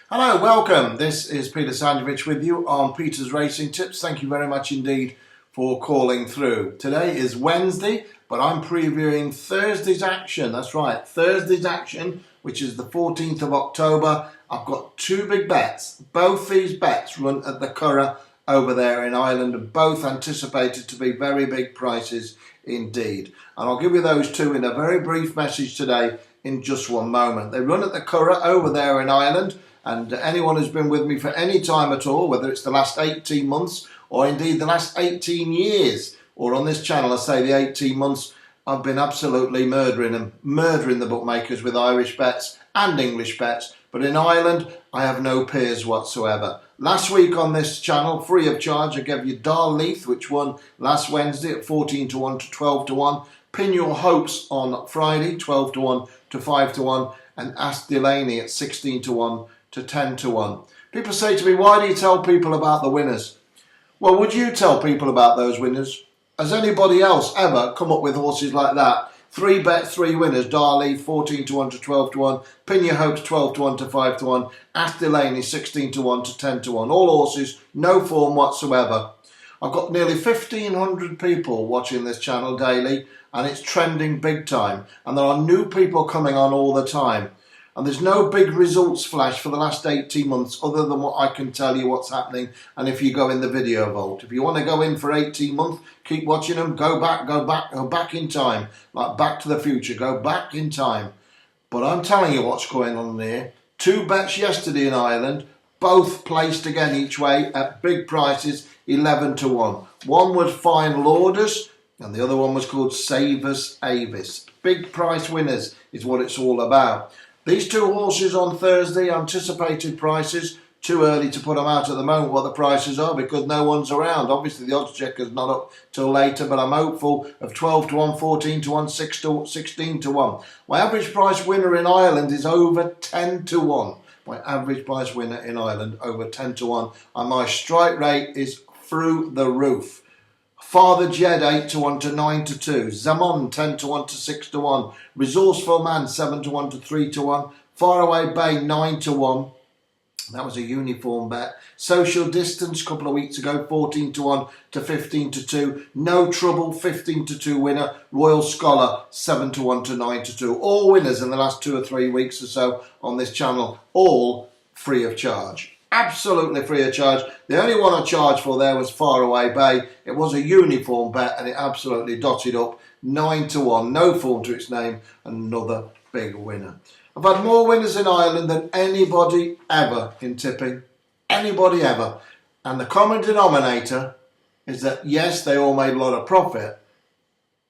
Hello, welcome. This is Peter Sanjevich with you on Peter's Racing Tips. Thank you very much indeed for calling through. Today is Wednesday, but I'm previewing Thursday's action. That's right, Thursday's action, which is the 14th of October. I've got two big bets. Both these bets run at the Curragh over there in Ireland, and both anticipated to be very big prices indeed. And I'll give you those two in a very brief message today in just one moment. They run at the Curragh over there in Ireland. And anyone who's been with me for any time at all, whether it's the last 18 months or indeed the last 18 years, or on this channel I say the 18 months, I've been absolutely murdering them, murdering the bookmakers with Irish bets and English bets. But in Ireland, I have no peers whatsoever. Last week on this channel, free of charge, I gave you Darleith, which won last Wednesday at 14 to 1 to 12 to 1. Pin Your Hopes on Friday, 12 to 1 to 5 to 1. And Ask Delaney at 16 to 1 to 10 to 1. People say to me, why do you tell people about the winners? Well, would you tell people about those winners? Has anybody else ever come up with horses like that? 3 bet, 3 winners, Darleith 14 to 1 to 12 to 1, Pin Your Hopes 12 to 1 to 5 to 1, Ask Delaney 16 to 1 to 10 to 1. All horses, no form whatsoever. I've got nearly 1,500 people watching this channel daily, and it's trending big time. And there are new people coming on all the time. And there's no big results flash for the last 18 months other than what I can tell you what's happening. And if you go in the video vault, if you want to go in for 18 months, keep watching them, go back in time. Like Back to the Future, go back in time. But I'm telling you what's going on there. 2 bets yesterday in Ireland, both placed again each way at big prices, 11 to 1. One was Fine Lauders and the other one was called Savers Avis. Big price winners is what it's all about. These 2 horses on Thursday, anticipated prices. Too early to put them out at the moment what the prices are because no one's around. Obviously the odds checker's not up till later, but I'm hopeful of 12 to 1, 14 to 1, 16 to 1. My average price winner in Ireland is over 10 to 1. My average price winner in Ireland over 10 to 1. And my strike rate is through the roof. Father Jed 8 to 1 to 9 to 2. Zaman 10 to 1 to 6 to 1. Resourceful Man 7 to 1 to 3 to 1. Faraway Bay 9 to 1. That was a uniform bet. Social Distance a couple of weeks ago 14 to 1 to 15 to 2. No Trouble 15 to 2 winner. Royal Scholar 7 to 1 to 9 to 2. All winners in the last 2 or 3 weeks or so on this channel. All free of charge. Absolutely free of charge. The only one I charged for there was Faraway Bay. It was a uniform bet and it absolutely dotted up 9 to 1. No form to its name. Another big winner. I've had more winners in Ireland than anybody ever in tipping. Anybody ever. And the common denominator is that yes, they all made a lot of profit,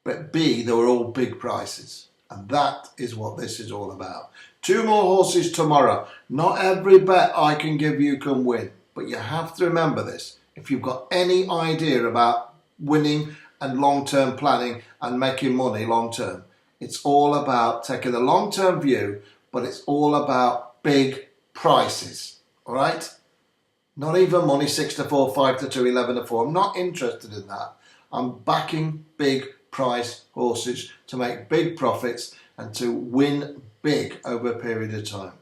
but B, they were all big prices. And that is what this is all about. 2 more horses tomorrow. Not every bet I can give you can win. But you have to remember this. If you've got any idea about winning and long-term planning and making money long-term, it's all about taking the long-term view, but it's all about big prices. All right? Not even money 6 to 4, 5 to 2, 11 to 4. I'm not interested in that. I'm backing big price horses to make big profits and to win big over a period of time.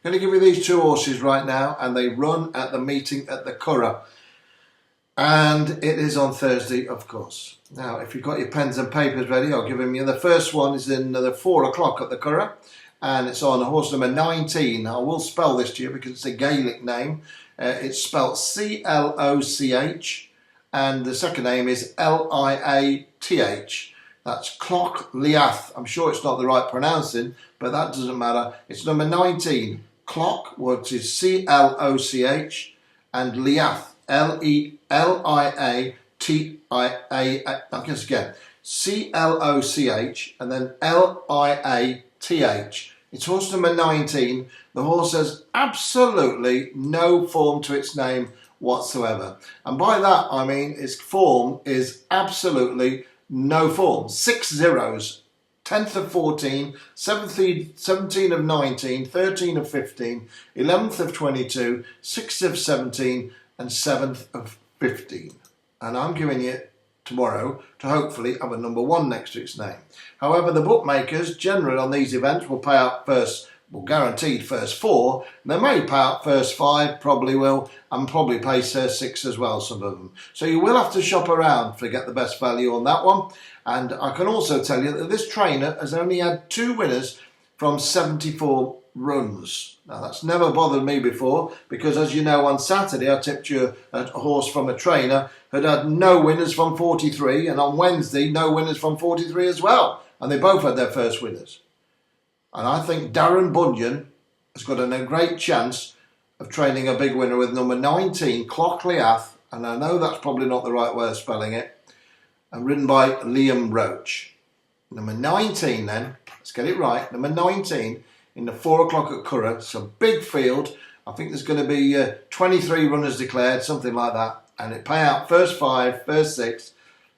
I'm going to give you these 2 horses right now, and they run at the meeting at the Curragh, and it is on Thursday, of course. Now, if you've got your pens and papers ready, I'll give them you. The first one is in the 4 o'clock at the Curragh, and it's on horse number 19. I will spell this to you because it's a Gaelic name. It's spelled C-L-O-C-H, and the second name is L-I-A-T-H. That's Cloch Leath. I'm sure it's not the right pronouncing, but that doesn't matter. It's number 19. Cloch, which is C-L-O-C-H, and Leath, L-I-A-T-I-A. I guess again, C-L-O-C-H, and then L-I-A-T-H. It's horse number 19. The horse has absolutely no form to its name whatsoever. And by that, I mean its form is absolutely no form. 6 zeros. 10th of 14, 17 of 19, 13 of 15, 11th of 22, 6th of 17 and 7th of 15. And I'm giving you tomorrow to hopefully have a number 1 next to its name. However, the bookmakers generally on these events will pay out first well, guaranteed first 4. They may pay out first 5, probably will, and probably pay first 6 as well, some of them. So you will have to shop around to get the best value on that one. And I can also tell you that this trainer has only had 2 winners from 74 runs. Now that's never bothered me before, because as you know, on Saturday I tipped you a horse from a trainer had had no winners from 43, and on Wednesday no winners from 43 as well, and they both had their first winners. And I think Darren Bunyan has got a great chance of training a big winner with number 19, Curragh, and I know that's probably not the right way of spelling it, and ridden by Liam Roach. Number 19 then, let's get it right, number 19 in the 4 o'clock at Curragh. It's a big field. I think there's going to be 23 runners declared, something like that, and it pay out first 5, first 6,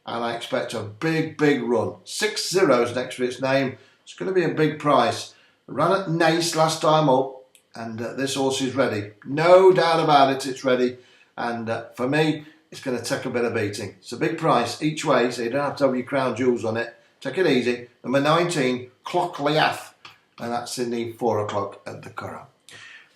and I expect a big run. 6 zeros next to its name. It's going to be a big price. Ran at Nace last time up, and this horse is ready. No doubt about it, it's ready. And for me, it's going to take a bit of beating. It's a big price each way, so you don't have to have your crown jewels on it. Take it easy. Number 19, Curragh, and that's in the 4 o'clock at the Curragh.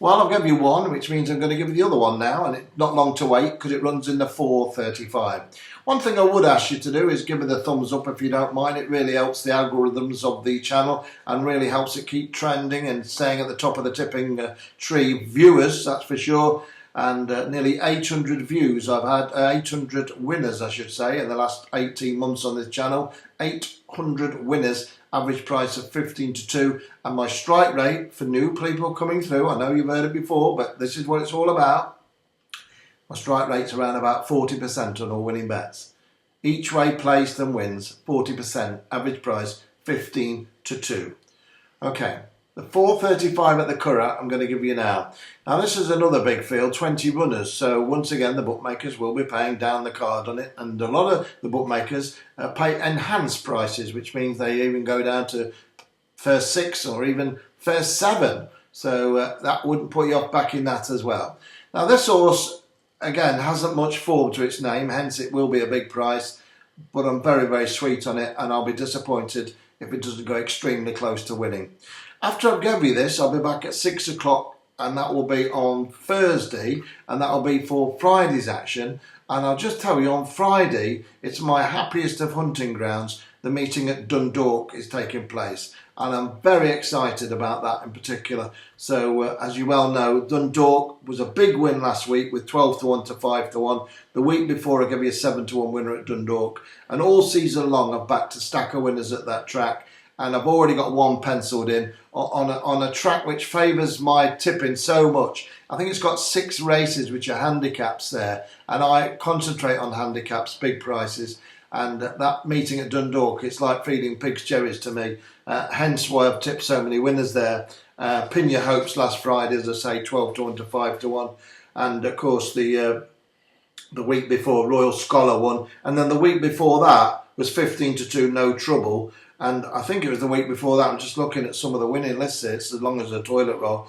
Well, I'll give you one, which means I'm going to give you the other one now, and it's not long to wait because it runs in the 4:35. One thing I would ask you to do is give me the thumbs up if you don't mind. It really helps the algorithms of the channel and really helps it keep trending and staying at the top of the tipping tree viewers, that's for sure. And nearly 800 views. I've had 800 winners, I should say, in the last 18 months on this channel. 800 winners. Average price of 15-2, and my strike rate for new people coming through, I know you've heard it before, but this is what it's all about. My strike rate's around about 40% on all winning bets. Each way placed and wins, 40%, average price 15-2. Okay, the 4:35 at the Curragh I'm going to give you now. Now this is another big field, 20 runners, so once again the bookmakers will be paying down the card on it, and a lot of the bookmakers pay enhanced prices, which means they even go down to first 6 or even first 7, so that wouldn't put you off backing that as well. Now this horse again hasn't much form to its name, hence it will be a big price, but I'm very sweet on it, and I'll be disappointed if it doesn't go extremely close to winning. After I've given you this, I'll be back at 6 o'clock, and that will be on Thursday, and that will be for Friday's action. And I'll just tell you, on Friday, it's my happiest of hunting grounds. The meeting at Dundalk is taking place, and I'm very excited about that in particular. So, as you well know, Dundalk was a big win last week with 12-1 to 5-1. The week before, I gave you a 7-1 winner at Dundalk, and all season long, I've backed a stack of winners at that track. And I've already got one penciled in on a track which favours my tipping so much. I think it's got 6 races which are handicaps there, and I concentrate on handicaps, big prices. And that meeting at Dundalk, it's like feeding pigs cherries to me. Hence why I've tipped so many winners there. Pin Your Hopes last Friday, as I say, 12-1 to 5-1, and of course the week before Royal Scholar won, and then the week before that was 15-2, No Trouble. And I think it was the week before that, I'm just looking at some of the winning lists here, it's as long as a toilet roll.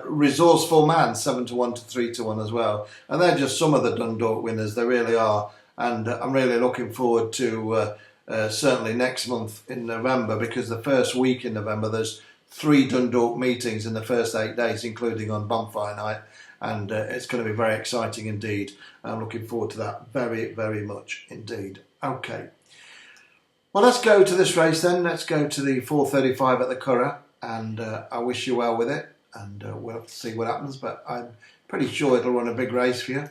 Resourceful Man, 7-1 to 3-1 as well. And they're just some of the Dundalk winners, they really are. And I'm really looking forward to certainly next month in November, because the first week in November there's 3 Dundalk meetings in the first 8 days, including on Bonfire Night. And it's going to be very exciting indeed. I'm looking forward to that very much indeed. Okay. Well, let's go to this race then. Let's go to the 4:35 at the Curragh, and I wish you well with it, and we'll have to see what happens, but I'm pretty sure it'll run a big race for you.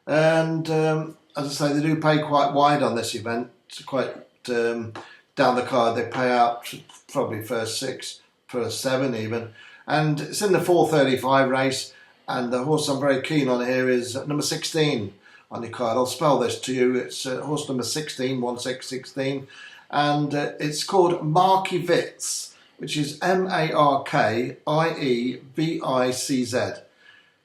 And as I say, they do pay quite wide on this event. It's quite down the card. They pay out probably first 6, first 7 even, and it's in the 4:35 race, and the horse I'm very keen on here is number 16 on the card. I'll spell this to you. It's horse number 16, 1616. And it's called Markievicz, which is Markievicz.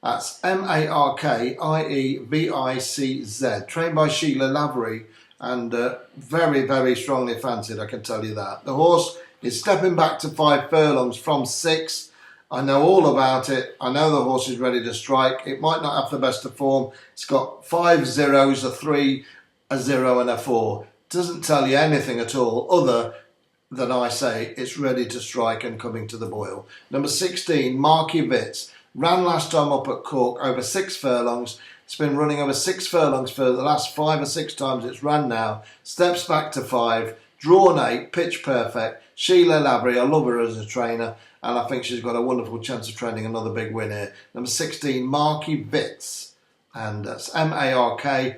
That's Markievicz, trained by Sheila Lavery, and very strongly fancied, I can tell you that. The horse is stepping back to 5 furlongs from 6. I know all about it. I know the horse is ready to strike. It might not have the best of form. It's got 5 zeros, a 3, a 0 and a 4. Doesn't tell you anything at all other then I say it's ready to strike and coming to the boil. Number 16, Marky Vitz. Ran last time up at Cork over 6 furlongs. It's been running over 6 furlongs for the last 5 or 6 times it's run now. Steps back to 5. Drawn 8. Pitch perfect. Sheila Lavery, I love her as a trainer. And I think she's got a wonderful chance of trending another big win here. Number 16, Marky Vitz. And that's MARKIEVICZ.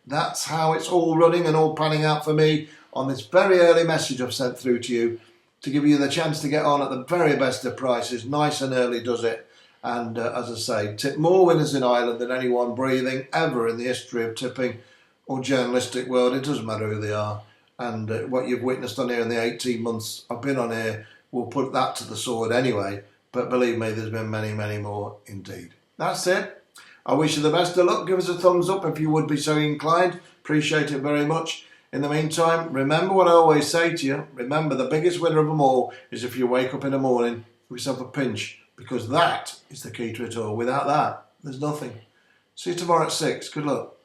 That's how it's all running and all panning out for me on this very early message I've sent through to you to give you the chance to get on at the very best of prices. Nice and early does it. And as I say, tip more winners in Ireland than anyone breathing ever in the history of tipping or journalistic world. It doesn't matter who they are. And what you've witnessed on here in the 18 months I've been on here will put that to the sword anyway. But believe me, there's been many, many more indeed. That's it. I wish you the best of luck. Give us a thumbs up if you would be so inclined. Appreciate it very much. In the meantime, remember what I always say to you. Remember, the biggest winner of them all is if you wake up in the morning with yourself a pinch, because that is the key to it all. Without that, there's nothing. See you tomorrow at 6. Good luck.